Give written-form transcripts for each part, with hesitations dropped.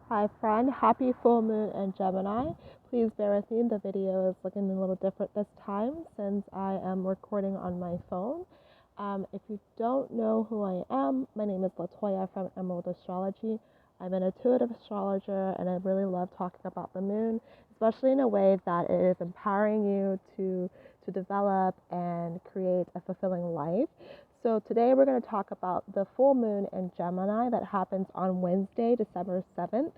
Hi friend, happy full moon in Gemini. Please bear with me, the video is looking a little different this time since I am recording on my phone. If you don't know who I am, my name is Latoya from Emerald Astrology. I'm an intuitive astrologer and I really love talking about the moon, especially in a way that it is empowering you to develop and create a fulfilling life. So today we're going to talk about the full moon in Gemini that happens on Wednesday, December 7th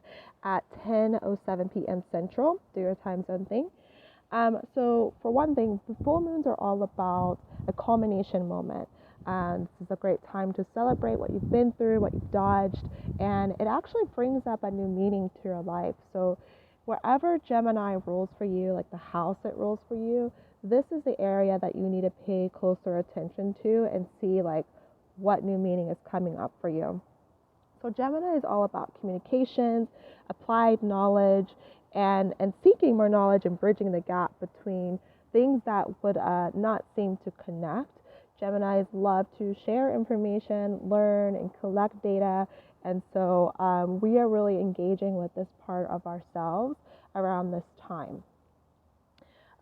at 10:07 p.m. Central. Do your time zone thing. So for one thing, the full moons are all about a culmination moment. And this is a great time to celebrate what you've been through, what you've dodged, and it actually brings up a new meaning to your life. So wherever Gemini rules for you, like the house it rules for you, this is the area that you need to pay closer attention to and see like what new meaning is coming up for you. So Gemini is all about communications, applied knowledge, and seeking more knowledge and bridging the gap between things that would not seem to connect. Geminis love to share information, learn, and collect data. And so we are really engaging with this part of ourselves around this time.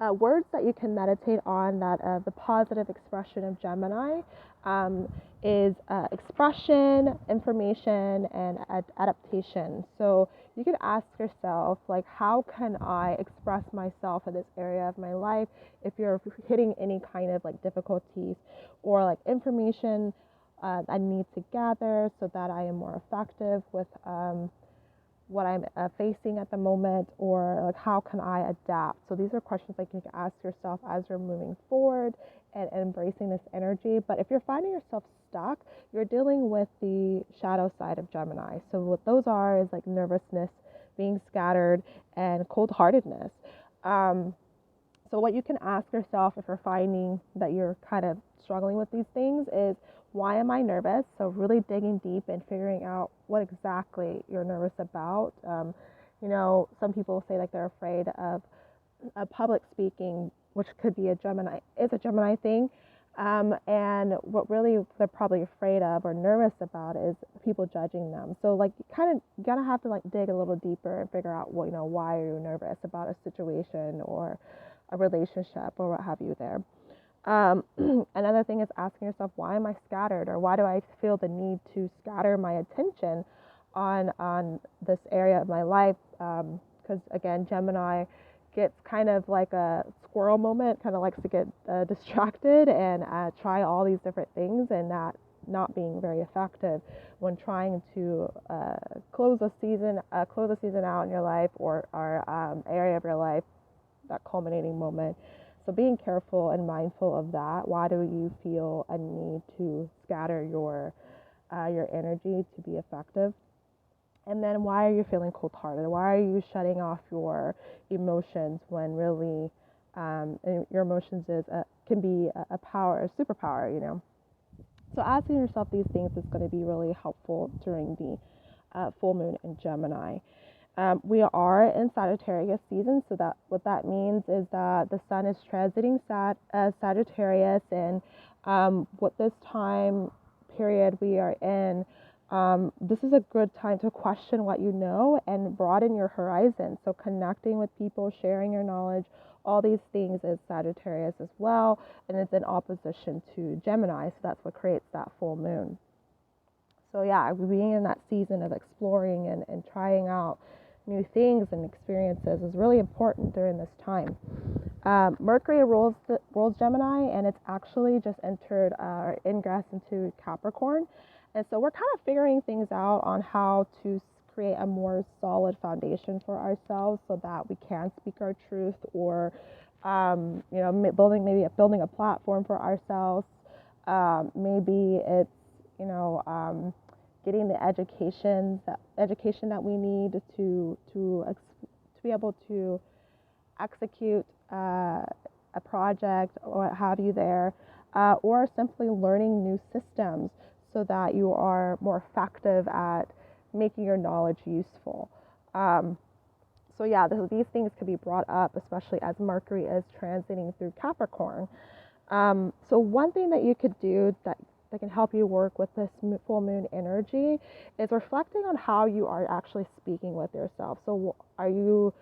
Words that you can meditate on that the positive expression of Gemini is expression, information, and adaptation. So you could ask yourself, like, how can I express myself in this area of my life if you're hitting any kind of like difficulties or like information I need to gather so that I am more effective with what I'm facing at the moment, or like how can I adapt? So these are questions like you can ask yourself as you're moving forward and embracing this energy. But if you're finding yourself stuck, you're dealing with the shadow side of Gemini. So what those are is like nervousness, being scattered, and cold-heartedness. So what you can ask yourself if you're finding that you're kind of struggling with these things is, why am I nervous? So really digging deep and figuring out what exactly you're nervous about. Some people say like they're afraid of public speaking, which could be a Gemini thing. And what really they're probably afraid of or nervous about is people judging them. So like you kind of gotta have to like dig a little deeper and figure out why are you nervous about a situation or a relationship or what have you there. Another thing is asking yourself, why am I scattered, or why do I feel the need to scatter my attention on this area of my life? Because again, Gemini gets kind of like a squirrel moment, kind of likes to get distracted and try all these different things, and that not being very effective when trying to close a season out in your life or area of your life, that culminating moment. So being careful and mindful of that. Why do you feel a need to scatter your energy to be effective? And then why are you feeling cold-hearted? Why are you shutting off your emotions when really your emotions can be a power, a superpower. So asking yourself these things is going to be really helpful during the full moon in Gemini. We are in Sagittarius season, so that what that means is that the sun is transiting Sagittarius, and what this time period we are in, this is a good time to question what you know and broaden your horizon. So connecting with people, sharing your knowledge, all these things is Sagittarius as well, and it's in opposition to Gemini, so that's what creates that full moon. So yeah, being in that season of exploring and trying out new things and experiences is really important during this time. Mercury rules Gemini, and it's actually just entered or ingress into Capricorn. And so we're kind of figuring things out on how to create a more solid foundation for ourselves so that we can speak our truth, or building a platform for ourselves. Maybe it's getting the education that we need to be able to execute a project or what have you there, or simply learning new systems so that you are more effective at making your knowledge useful. So yeah, these things could be brought up, especially as Mercury is transiting through Capricorn. So one thing that you could do that that can help you work with this full moon energy is reflecting on how you are actually speaking with yourself. So are you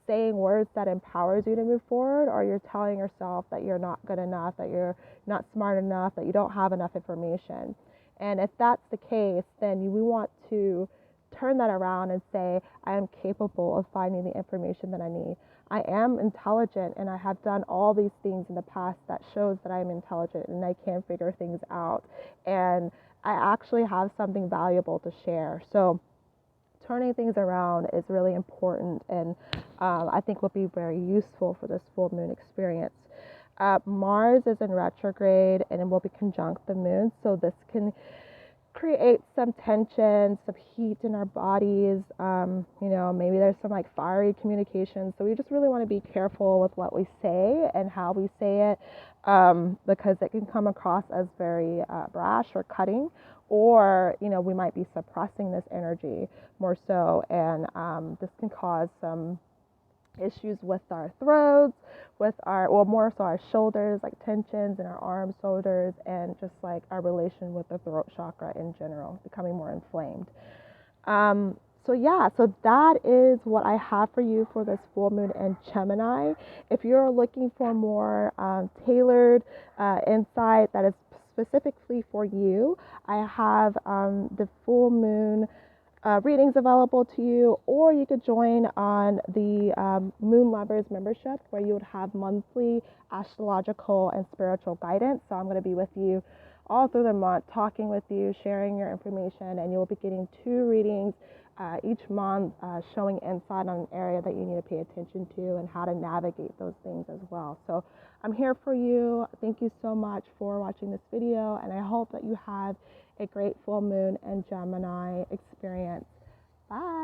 saying words that empowers you to move forward, or you're telling yourself that you're not good enough, that you're not smart enough, that you don't have enough information? And if that's the case, then we want to turn that around and say, I am capable of finding the information that I need. I am intelligent, and I have done all these things in the past that shows that I'm intelligent and I can figure things out. And I actually have something valuable to share. So turning things around is really important, and I think will be very useful for this full moon experience. Mars is in retrograde and it will be conjunct the moon, so this can create some tension, some heat in our bodies. Maybe there's some like fiery communication. So we just really want to be careful with what we say and how we say it, because it can come across as very brash or cutting, or we might be suppressing this energy more so, and this can cause some issues with our throats, with more so our shoulders, like tensions in our arms, shoulders, and just like our relation with the throat chakra in general, becoming more inflamed. So that is what I have for you for this full moon in Gemini. If you're looking for more tailored insight that is specifically for you, I have the full moon readings available to you, or you could join on the Moon Lovers membership, where you would have monthly astrological and spiritual guidance. So I'm going to be with you all through the month, talking with you, sharing your information, and you'll be getting 2 readings each month, showing insight on an area that you need to pay attention to and how to navigate those things as well. So I'm here for you. Thank you so much for watching this video, and I hope that you have a great full moon and Gemini experience. Bye.